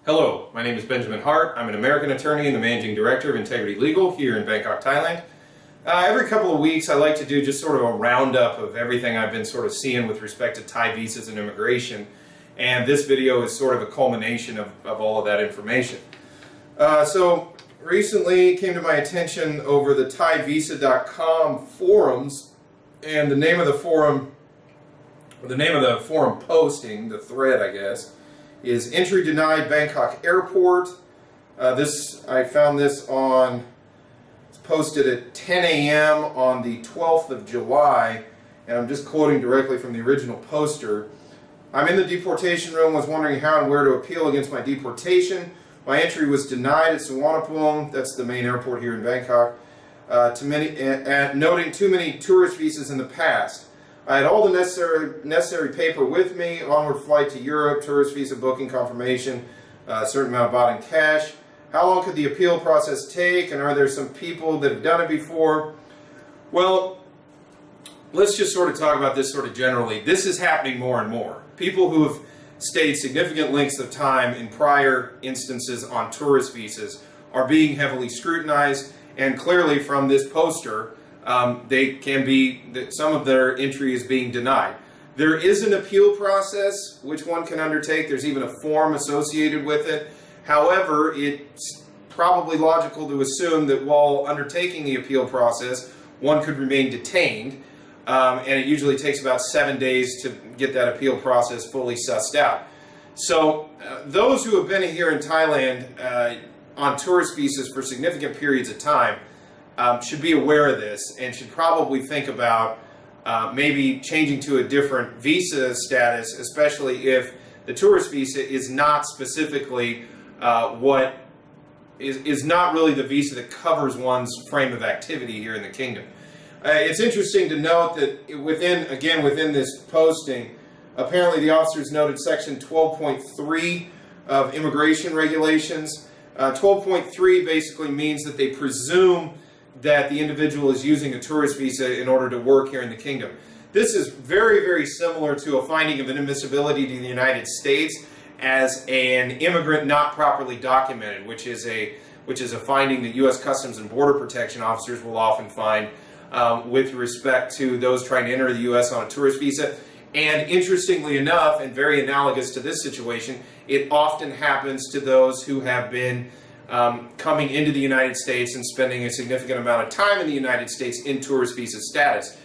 Hello, my name is Benjamin Hart. I'm an American attorney and the Managing Director of Integrity Legal here in Bangkok, Thailand. Every couple of weeks I like to do just sort of a roundup of everything I've been sort of seeing with respect to Thai visas and immigration, and this video is sort of a culmination of all of that information. So recently it came to my attention over the ThaiVisa.com forums, and the name of the forum posting, the thread I guess, is Entry Denied Bangkok Airport. I found this it's posted at 10 a.m. on the 12th of July, and I'm just quoting directly from the original poster. I'm in the deportation room, was wondering how and where to appeal against my deportation. My entry was denied at Suvarnabhumi, that's the main airport here in Bangkok, noting too many tourist visas in the past. I had all the necessary paper with me, onward flight to Europe, tourist visa booking confirmation, a certain amount bought in cash. How long could the appeal process take, and are there some people that have done it before? Well, let's just sort of talk about this sort of generally. This is happening more and more. People who have stayed significant lengths of time in prior instances on tourist visas are being heavily scrutinized, and clearly from this poster, some of their entry is being denied. There is an appeal process which one can undertake. There's even a form associated with it. However, it's probably logical to assume that while undertaking the appeal process, one could remain detained, and it usually takes about 7 days to get that appeal process fully sussed out. So those who have been here in Thailand on tourist visas for significant periods of time should be aware of this and should probably think about maybe changing to a different visa status, especially if the tourist visa is not specifically is not really the visa that covers one's frame of activity here in the kingdom. It's interesting to note that within this posting, apparently the officers noted section 12.3 of immigration regulations. 12.3 basically means that they presume that the individual is using a tourist visa in order to work here in the kingdom. This is very, very similar to a finding of inadmissibility to the United States as an immigrant not properly documented, which is a finding that U.S. Customs and Border Protection officers will often find with respect to those trying to enter the U.S. on a tourist visa. And interestingly enough, and very analogous to this situation, it often happens to those who have been coming into the United States and spending a significant amount of time in the United States in tourist visa status.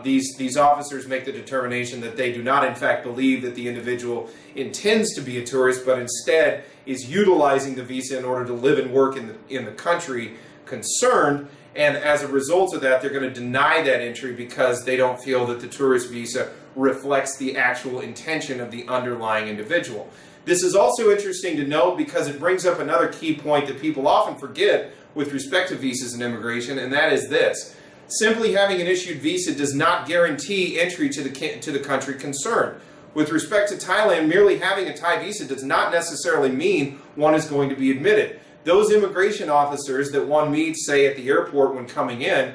These officers make the determination that they do not in fact believe that the individual intends to be a tourist, but instead is utilizing the visa in order to live and work in the country concerned, and as a result of that they're going to deny that entry because they don't feel that the tourist visa reflects the actual intention of the underlying individual. This is also interesting to note because it brings up another key point that people often forget with respect to visas and immigration, and that is this. Simply having an issued visa does not guarantee entry to the country concerned. With respect to Thailand, merely having a Thai visa does not necessarily mean one is going to be admitted. Those immigration officers that one meets, say, at the airport when coming in,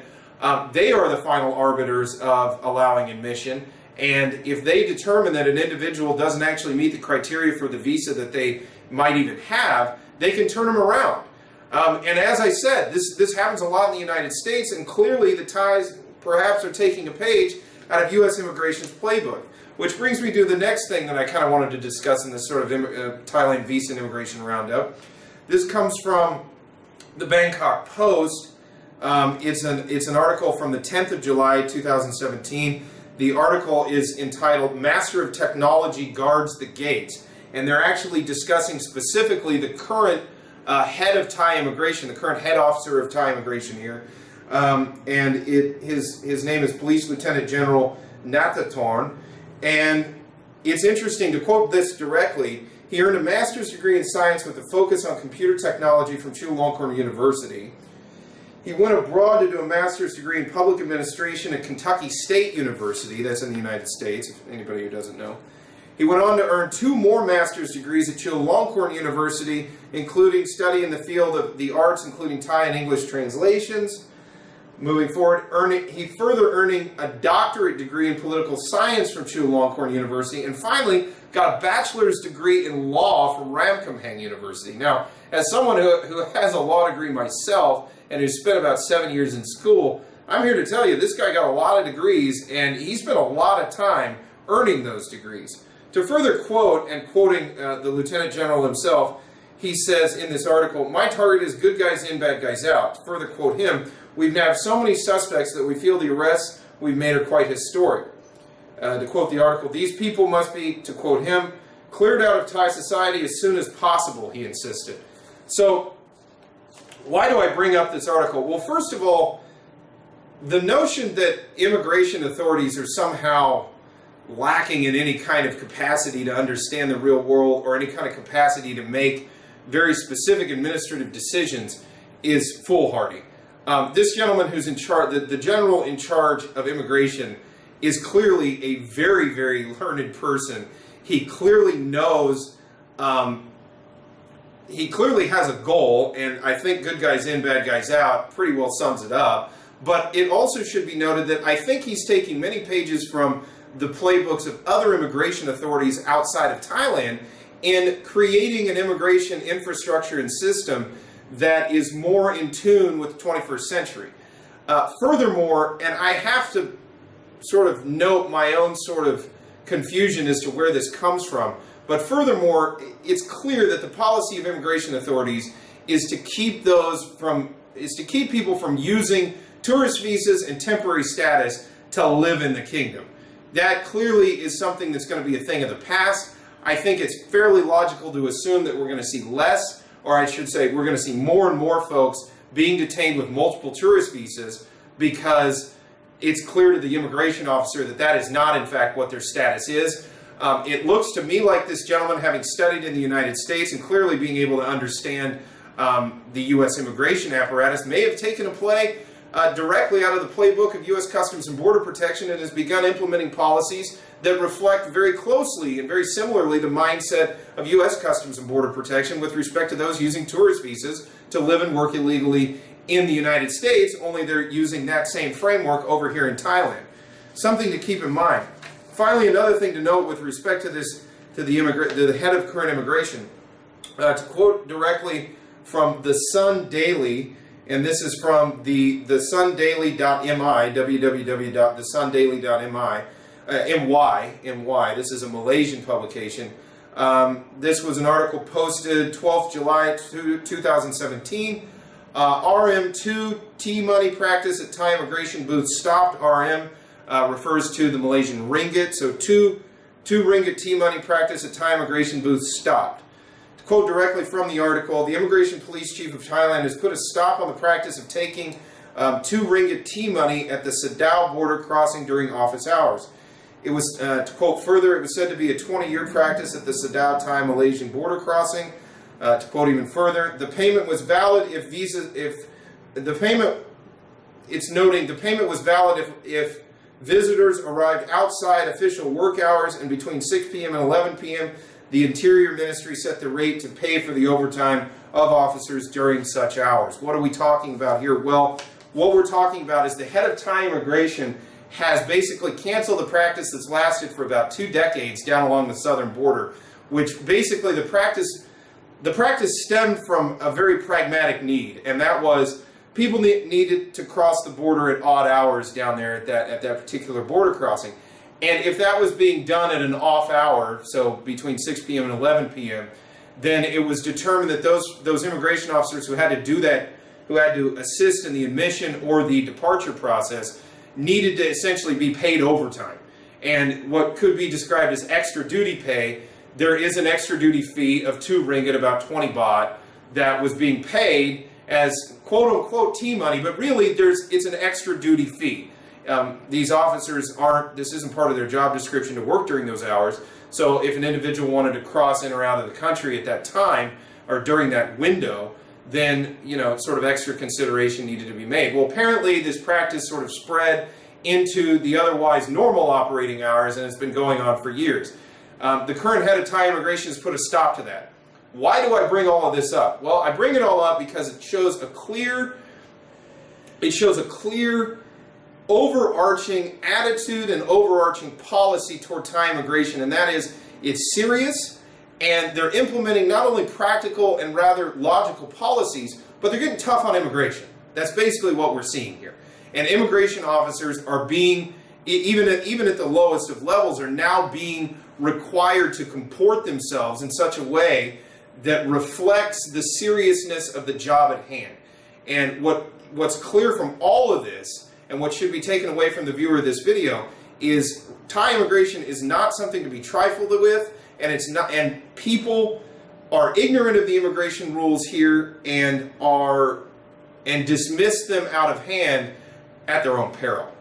they are the final arbiters of allowing admission. And if they determine that an individual doesn't actually meet the criteria for the visa that they might even have, they can turn them around. And as I said, this happens a lot in the United States, and clearly the Thais perhaps are taking a page out of U.S. immigration's playbook. Which brings me to the next thing that I kind of wanted to discuss in this sort of Thailand visa and immigration roundup. This comes from the Bangkok Post. It's an article from the 10th of July 2017. The article is entitled "Master of Technology Guards the Gates," and they're actually discussing specifically the current head of Thai immigration, the current head officer of Thai immigration here, and his name is Police Lieutenant General Nathathorn. And it's interesting to quote this directly. He earned a master's degree in science with a focus on computer technology from Chulalongkorn University. He went abroad to do a master's degree in public administration at Kentucky State University, that's in the United States, if anybody who doesn't know. He went on to earn 2 more master's degrees at Chulalongkorn University, including study in the field of the arts, including Thai and English translations. Moving forward, he further earning a doctorate degree in political science from Chulalongkorn University, and finally got a bachelor's degree in law from Ramkhamhaeng University. Now, as someone who has a law degree myself and who spent about 7 years in school, I'm here to tell you this guy got a lot of degrees, and he spent a lot of time earning those degrees. To further quote, and quoting the Lieutenant General himself, he says in this article, "My target is good guys in, bad guys out." To further quote him, "We've nabbed so many suspects that we feel the arrests we've made are quite historic." To quote the article, "These people must be," to quote him, "cleared out of Thai society as soon as possible," he insisted. So, why do I bring up this article? Well, first of all, the notion that immigration authorities are somehow lacking in any kind of capacity to understand the real world or any kind of capacity to make very specific administrative decisions is foolhardy. This gentleman who's in charge, the general in charge of immigration, is clearly a very, very learned person. He clearly knows, he clearly has a goal, and I think good guys in, bad guys out pretty well sums it up. But it also should be noted that I think he's taking many pages from the playbooks of other immigration authorities outside of Thailand in creating an immigration infrastructure and system that is more in tune with the 21st century. Furthermore, and I have to sort of note my own sort of confusion as to where this comes from, but furthermore, it's clear that the policy of immigration authorities is to keep people from using tourist visas and temporary status to live in the kingdom. That clearly is something that's going to be a thing of the past. I think it's fairly logical to assume that we're going to see less, or I should say we're going to see more and more folks being detained with multiple tourist visas, because it's clear to the immigration officer that that is not in fact what their status is. It looks to me like this gentleman, having studied in the United States and clearly being able to understand the U.S. immigration apparatus, may have taken a play directly out of the playbook of U.S. Customs and Border Protection and has begun implementing policies that reflect very closely and very similarly the mindset of U.S. Customs and Border Protection with respect to those using tourist visas to live and work illegally in the United States, only they're using that same framework over here in Thailand. Something to keep in mind. Finally, another thing to note with respect to this, to the head of current immigration, to quote directly from the Sun Daily, and this is from the sundaily.mi, www.thesundaily.mi, MY. This is a Malaysian publication. This was an article posted 12th July 2017. RM2 T-money practice at Thai immigration booths stopped. RM refers to the Malaysian ringgit. So two ringgit T-money practice at Thai immigration booths stopped. To quote directly from the article, the Immigration Police Chief of Thailand has put a stop on the practice of taking 2 ringgit T-money at the Sadao border crossing during office hours. It was, to quote further, it was said to be a 20-year practice at the Sadao Thai-Malaysian border crossing. To quote even further, the payment was valid if visitors arrived outside official work hours and between 6 p.m. and 11 p.m. the Interior Ministry set the rate to pay for the overtime of officers during such hours. What are we talking about here? Well, what we're talking about is the head of Thai immigration has basically canceled the practice that's lasted for about 2 decades down along the southern border, which basically the practice stemmed from a very pragmatic need, and that was people needed to cross the border at odd hours down there at that particular border crossing. And if that was being done at an off hour, so between 6 p.m. and 11 p.m., then it was determined that those immigration officers who had to do that, who had to assist in the admission or the departure process, needed to essentially be paid overtime. And what could be described as extra duty pay, there is an extra duty fee of 2 ringgit, about 20 baht, that was being paid as quote-unquote T-money, but really it's an extra duty fee. These officers this isn't part of their job description to work during those hours, so if an individual wanted to cross in or out of the country at that time, or during that window, then, sort of extra consideration needed to be made. Well, apparently this practice sort of spread into the otherwise normal operating hours, and it's been going on for years. The current head of Thai immigration has put a stop to that. Why do I bring all of this up? Well, I bring it all up because it shows a clear it shows a clear overarching attitude and overarching policy toward Thai immigration, and that is, it's serious, and they're implementing not only practical and rather logical policies, but they're getting tough on immigration. That's basically what we're seeing here. And immigration officers are being, even at the lowest of levels, are now being required to comport themselves in such a way that reflects the seriousness of the job at hand. And what's clear from all of this, and what should be taken away from the viewer of this video, is Thai immigration is not something to be trifled with, and it's not. And people are ignorant of the immigration rules here and dismiss them out of hand at their own peril.